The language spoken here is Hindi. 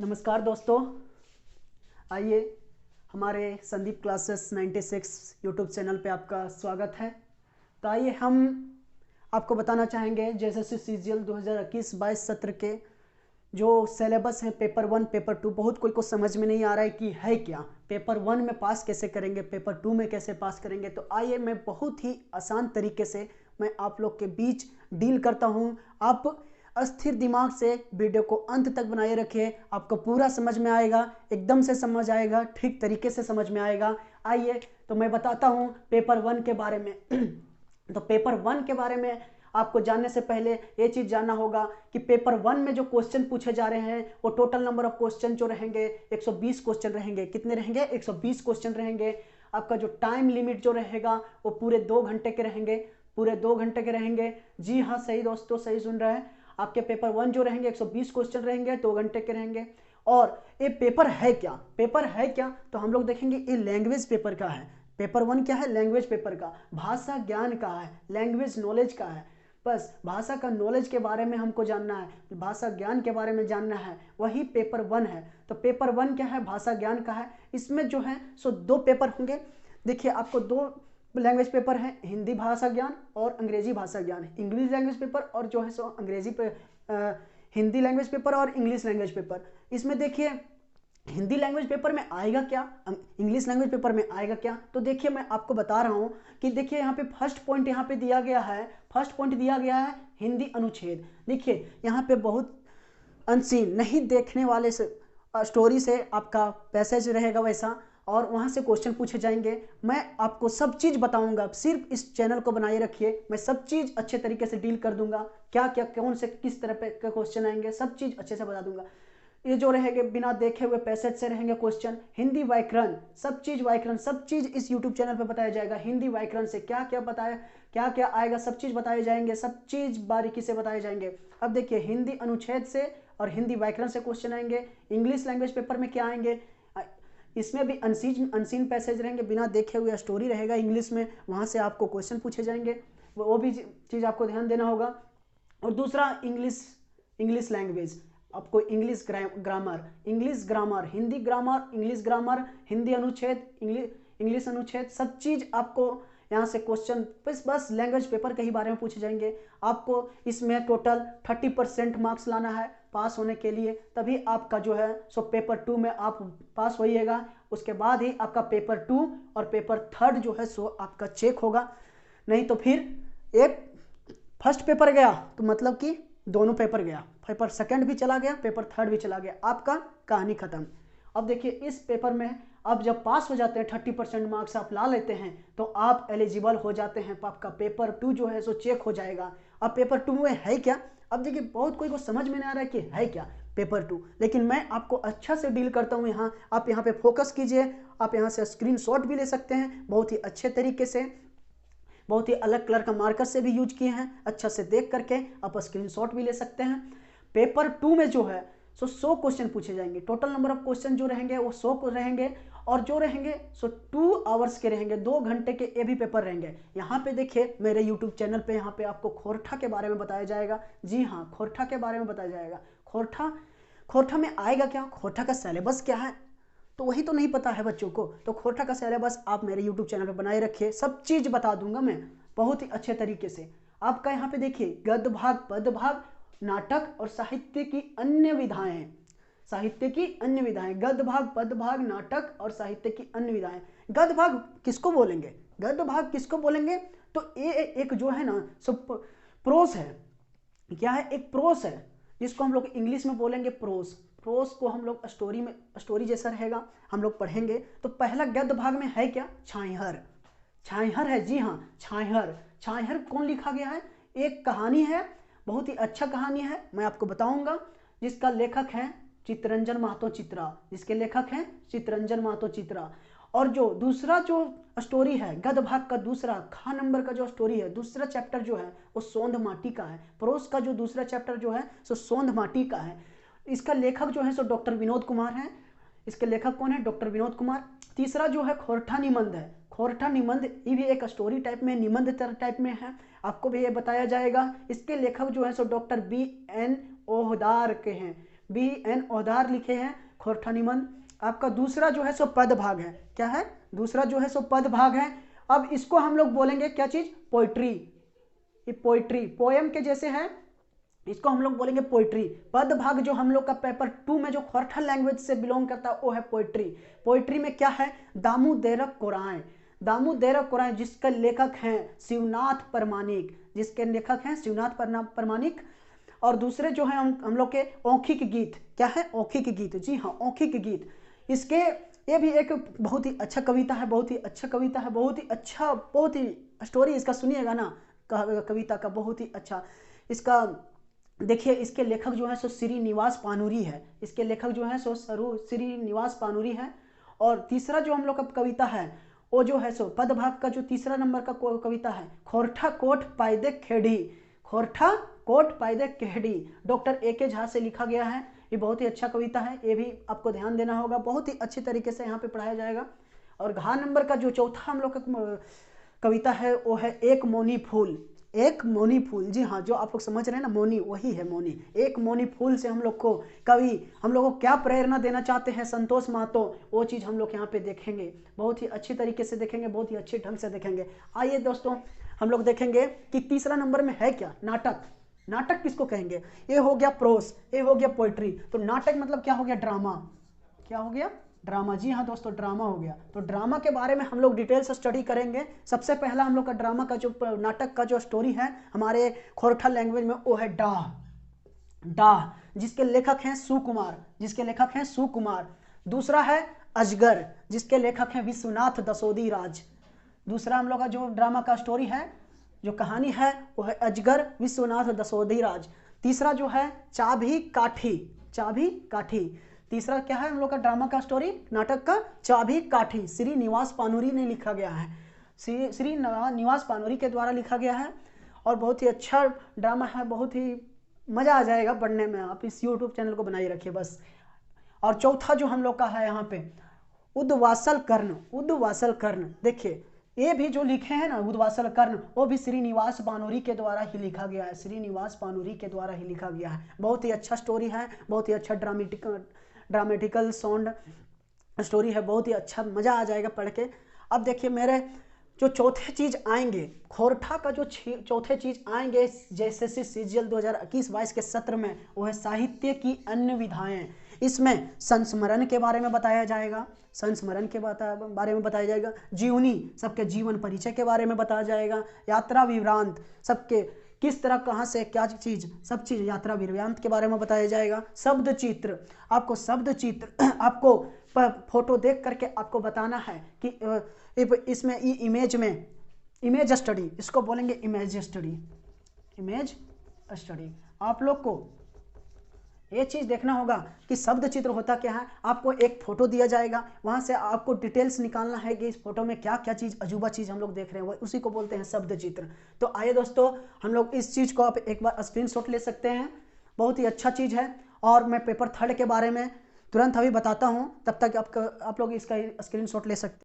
नमस्कार दोस्तों, आइए हमारे संदीप क्लासेस 96 यूट्यूब चैनल पे आपका स्वागत है। तो आइए हम आपको बताना चाहेंगे जेएसएससी सीजीएल 2021-22 सत्र के जो सिलेबस है पेपर 1 पेपर 2। बहुत कोई को समझ में नहीं आ रहा है कि है क्या, पेपर 1 में पास कैसे करेंगे, पेपर 2 में कैसे पास करेंगे। तो आइए मैं बहुत ही आसान तरीके से मैं आप लोग के बीच डील करता हूँ। आप अस्थिर दिमाग से वीडियो को अंत तक बनाए रखिए, आपको पूरा समझ में आएगा, एकदम से समझ आएगा, ठीक तरीके से समझ में आएगा। आइए तो मैं बताता हूँ पेपर 1 के बारे में। तो पेपर 1 के बारे में आपको जानने से पहले ये चीज़ जानना होगा कि पेपर 1 में जो क्वेश्चन पूछे जा रहे हैं वो टोटल नंबर ऑफ क्वेश्चन जो रहेंगे 120 क्वेश्चन रहेंगे। कितने रहेंगे? 120 क्वेश्चन रहेंगे। आपका जो टाइम लिमिट जो रहेगा वो पूरे 2 घंटे के रहेंगे, पूरे 2 घंटे के रहेंगे। जी हाँ, सही दोस्तों, सही सुन रहे हैं। आपके पेपर 1 जो रहेंगे 120 क्वेश्चन रहेंगे, 2 घंटे के रहेंगे। और ये पेपर है क्या? पेपर है क्या तो हम लोग देखेंगे ये लैंग्वेज पेपर का है। पेपर 1 क्या है? लैंग्वेज पेपर का, भाषा ज्ञान का है, लैंग्वेज नॉलेज का है। बस भाषा का नॉलेज के बारे में हमको जानना है, भाषा ज्ञान के बारे में जानना है, वही पेपर 1 है। तो पेपर 1 क्या है? भाषा ज्ञान का है। इसमें जो है सो 2 पेपर होंगे। देखिए आपको 2 लैंग्वेज पेपर है, हिंदी भाषा ज्ञान और अंग्रेजी भाषा ज्ञान। इंग्लिश लैंग्वेज पेपर और जो है सो अंग्रेजी पे हिंदी लैंग्वेज पेपर और इंग्लिश लैंग्वेज पेपर। इसमें देखिए हिंदी लैंग्वेज पेपर में आएगा क्या, इंग्लिश लैंग्वेज पेपर में आएगा क्या। तो देखिए मैं आपको बता रहा हूँ कि देखिए यहाँ पे फर्स्ट पॉइंट यहाँ पे दिया गया है, फर्स्ट पॉइंट दिया गया है हिंदी अनुच्छेद। देखिए यहाँ पे बहुत अनसीन नहीं देखने वाले से स्टोरी से आपका पैसेज रहेगा वैसा, और वहाँ से क्वेश्चन पूछे जाएंगे। मैं आपको सब चीज़ बताऊंगा, सिर्फ इस चैनल को बनाए रखिए, मैं सब चीज़ अच्छे तरीके से डील कर दूंगा। क्या क्या कौन से किस तरह पे क्वेश्चन आएंगे सब चीज़ अच्छे से बता दूंगा। ये जो रहेंगे बिना देखे हुए पैसेज से रहेंगे क्वेश्चन। हिंदी व्याकरण सब चीज़, व्याकरण सब चीज़ इस यूट्यूब चैनल पे बताया जाएगा। हिंदी व्याकरण से क्या क्या बताया, क्या क्या आएगा सब चीज़ बताए जाएंगे, सब चीज़ बारीकी से बताए जाएंगे। अब देखिए हिंदी अनुच्छेद से और हिंदी व्याकरण से क्वेश्चन आएंगे। इंग्लिश लैंग्वेज पेपर में क्या आएंगे, इसमें भी अनसीन पैसेज रहेंगे, बिना देखे हुए स्टोरी रहेगा इंग्लिश में, वहाँ से आपको क्वेश्चन पूछे जाएंगे। वो भी चीज़ आपको ध्यान देना होगा। और दूसरा इंग्लिश लैंग्वेज, आपको English grammar, Hindi grammar, English grammar, Hindi अनुच्छेद, इंग्लिश अनुच्छेद, सब चीज़ आपको यहाँ से क्वेश्चन बस लैंग्वेज पेपर के ही बारे में पूछे जाएंगे। आपको इसमें टोटल 30% मार्क्स लाना है पास होने के लिए, तभी आपका जो है सो पेपर 2 में आप पास होइएगा। उसके बाद ही आपका पेपर 2 और पेपर 3 जो है सो आपका चेक होगा। नहीं तो फिर एक फर्स्ट पेपर गया तो मतलब कि दोनों पेपर गया, पेपर 2 भी चला गया, पेपर 3 भी चला गया, आपका कहानी खत्म। अब देखिए इस पेपर में अब जब पास हो जाते हैं 30% मार्क्स आप ला लेते हैं तो आप एलिजिबल हो जाते हैं, आपका पेपर 2 जो है सो चेक हो जाएगा। अब पेपर 2 में है क्या? अब देखिए बहुत कोई को समझ में नहीं आ रहा है कि है क्या पेपर 2, लेकिन मैं आपको अच्छा से डील करता हूँ। यहाँ आप यहाँ पे फोकस कीजिए, आप यहाँ से स्क्रीनशॉट भी ले सकते हैं बहुत ही अच्छे तरीके से, बहुत ही अलग कलर का मार्कर से भी यूज किए हैं, अच्छा से देख करके आप स्क्रीनशॉट भी ले सकते हैं। पेपर 2 में जो है सो 100 क्वेश्चन पूछे जाएंगे। टोटल नंबर ऑफ क्वेश्चन जो रहेंगे वो 100 को रहेंगे, और जो रहेंगे सो 2 आवर्स के रहेंगे, 2 घंटे के ये भी पेपर रहेंगे। यहाँ पे देखिए मेरे यूट्यूब चैनल पे यहाँ पे आपको खोरठा के बारे में बताया जाएगा। जी हाँ, खोरठा के बारे में बताया जाएगा। खोरठा में आएगा क्या, खोरठा का सिलेबस क्या है, तो वही तो नहीं पता है बच्चों को। तो खोरठा का सिलेबस आप मेरे यूट्यूब चैनल पर बनाए रखिए, सब चीज़ बता दूंगा मैं बहुत ही अच्छे तरीके से। आपका यहाँ पे देखिए गद्य भाग, पद्य भाग, नाटक और साहित्य की अन्य विधाएं, साहित्य की अन्य विधाएं, गद्य भाग, पद्य भाग, नाटक और साहित्य की अन्य विधाएं। गद्य भाग किसको बोलेंगे, गद्य भाग किसको बोलेंगे? तो ये एक जो है ना सो प्रोस है। क्या है? एक प्रोस है, जिसको हम लोग इंग्लिश में बोलेंगे प्रोस। प्रोस को हम लोग स्टोरी जैसा रहेगा, हम लोग पढ़ेंगे। तो पहला गद्य भाग में है क्या? छाइहर, छाइहर है। जी हाँ, छाइहर। छाइहर कौन लिखा गया है? एक कहानी है, बहुत ही अच्छा कहानी है, मैं आपको बताऊंगा। जिसका लेखक है चित्तरंजन महतो चित्रा, जिसके लेखक हैं चित्तरंजन महतो चित्रा। और जो दूसरा जो स्टोरी है गद्य भाग का, दूसरा खा नंबर का जो स्टोरी है, दूसरा चैप्टर जो है वो सोंध माटी का है। प्रोस का जो दूसरा चैप्टर जो है सो सोंध माटी का है। इसका लेखक जो है सो डॉक्टर विनोद कुमार है। इसके लेखक कौन है? डॉक्टर विनोद कुमार। तीसरा जो है खोरठा निबंध है। खोरठा निबंध ये भी एक स्टोरी टाइप में, निबंध टाइप में है, आपको भी ये बताया जाएगा। इसके लेखक जो है सो डॉक्टर BN ओहदार के हैं। BN औदार लिखे हैं, खोरठा निबंध। आपका दूसरा जो है सो पद भाग है, क्या है, दूसरा जो है सो पद भाग है। अब इसको हम लोग बोलेंगे क्या चीज, पोइट्री। ये पोइट्री पोएम के जैसे है, इसको हम लोग बोलेंगे पोइट्री। पद भाग जो हम लोग का पेपर 2 में जो खोरठा लैंग्वेज से बिलोंग करता है वो है पोइट्री। पोइट्री में क्या है, दामोदर कोराएं। दामोदर कोराएं जिसका लेखक हैं शिवनाथ परमाणिक, जिसके लेखक हैं शिवनाथ परमाणिक। और दूसरे जो है हम लोग के औखिक गीत, क्या है, औखिक गीत, जी हाँ औखिक गीत। इसके ये भी एक बहुत ही अच्छा कविता है, बहुत ही अच्छा कविता है, बहुत ही अच्छा, बहुत ही स्टोरी इसका सुनिएगा ना, कविता का बहुत ही अच्छा। इसका देखिए, इसके लेखक जो है सो श्रीनिवास पानुरी है, इसके लेखक जो है सो श्रीनिवास पानुरी है। और तीसरा जो हम लोग का कविता है वो जो है सो पद भाग का जो तीसरा नंबर का कविता है, खोरठा कोट पायदे खेड़ी। खोरठा कोट पायदे खेड़ी, डॉक्टर A.K. झा से लिखा गया है। ये बहुत ही अच्छा कविता है, ये भी आपको ध्यान देना होगा, बहुत ही अच्छी तरीके से यहाँ पे पढ़ाया जाएगा। और घ नंबर का जो चौथा हम लोग का कविता है वो है एक मौनी फूल। एक मौनी फूल, जी हाँ, जो आप लोग समझ रहे हैं ना, मौनी वही है मौनी। एक मौनी फूल से हम लोग को कवि हम लोग को क्या प्रेरणा देना चाहते हैं संतोष महतो, वो चीज़ हम लोग यहाँ पे देखेंगे, बहुत ही अच्छी तरीके से देखेंगे, बहुत ही अच्छे ढंग से देखेंगे। आइए दोस्तों, हम लोग देखेंगे कि तीसरा नंबर में है क्या, नाटक। नाटक किसको कहेंगे, ये हो गया प्रोस, ये हो गया पोइट्री। तो नाटक मतलब क्या हो गया, ड्रामा। क्या हो गया, ड्रामा। जी हाँ दोस्तों, ड्रामा हो गया। तो ड्रामा के बारे में हम लोग डिटेल से स्टडी करेंगे। सबसे पहला हम लोग का ड्रामा का जो नाटक का जो स्टोरी है हमारे खोरठा लैंग्वेज में वो है डाह। डाह जिसके लेखक हैं सुकुमार, जिसके लेखक हैं सुकुमार। दूसरा है अजगर, जिसके लेखक हैं विश्वनाथ दसोदी राज। दूसरा हम लोग का जो ड्रामा का स्टोरी है, जो कहानी है वो है अजगर, विश्वनाथ दसोदी राज। तीसरा जो है चाभी काठी, चाभी काठी। तीसरा क्या है हम लोग का ड्रामा का स्टोरी, नाटक का, चाभी काठी, श्रीनिवास पानुरी ने लिखा गया है, श्रीनिवास पानुरी के द्वारा लिखा गया है। और बहुत ही अच्छा ड्रामा है, बहुत ही मज़ा आ जाएगा पढ़ने में। आप इस YouTube चैनल को बनाए रखिए बस। और चौथा जो हम लोग का है यहाँ पे उद्वासल कर्ण। उद्वासल कर्ण, देखिए ये भी जो लिखे हैं ना उद्वासल कर्ण, वो भी श्रीनिवास पानुरी के द्वारा ही लिखा गया है, श्रीनिवास पानुरी के द्वारा ही लिखा गया है। बहुत ही अच्छा स्टोरी है, बहुत ही अच्छा ड्रामेटिकल साउंड स्टोरी है, बहुत ही अच्छा, मज़ा आ जाएगा पढ़ के। अब देखिए मेरे जो चौथे चीज़ आएंगे, खोरठा का जो चौथे चीज़ आएंगे जैसे CGL 2021-22 के सत्र में, वो है साहित्य की अन्य विधाएं। इसमें संस्मरण के बारे में बताया जाएगा, संस्मरण के बारे में बताया जाएगा, जीवनी सबके जीवन परिचय के बारे में बताया जाएगा, यात्रा विवरांत सबके किस तरह कहाँ से क्या चीज़, सब चीज़ यात्रा विवरांत के बारे में बताया जाएगा। शब्द चित्र, आपको शब्द चित्र आपको फोटो देख करके आपको बताना है कि इसमें इमेज में, इमेज स्टडी, इसको बोलेंगे इमेज स्टडी, इमेज स्टडी। आप लोग को ये चीज़ देखना होगा कि शब्द चित्र होता क्या है। आपको एक फोटो दिया जाएगा, वहाँ से आपको डिटेल्स निकालना है कि इस फोटो में क्या क्या चीज़, अजूबा चीज़ हम लोग देख रहे हैं, उसी को बोलते हैं शब्द चित्र। तो आइए दोस्तों, हम लोग इस चीज़ को आप एक बार स्क्रीनशॉट ले सकते हैं, बहुत ही अच्छा चीज़ है। और मैं पेपर 3 के बारे में तुरंत अभी बताता हूँ, तब तक आप लोग इसका स्क्रीनशॉट ले सकते हैं।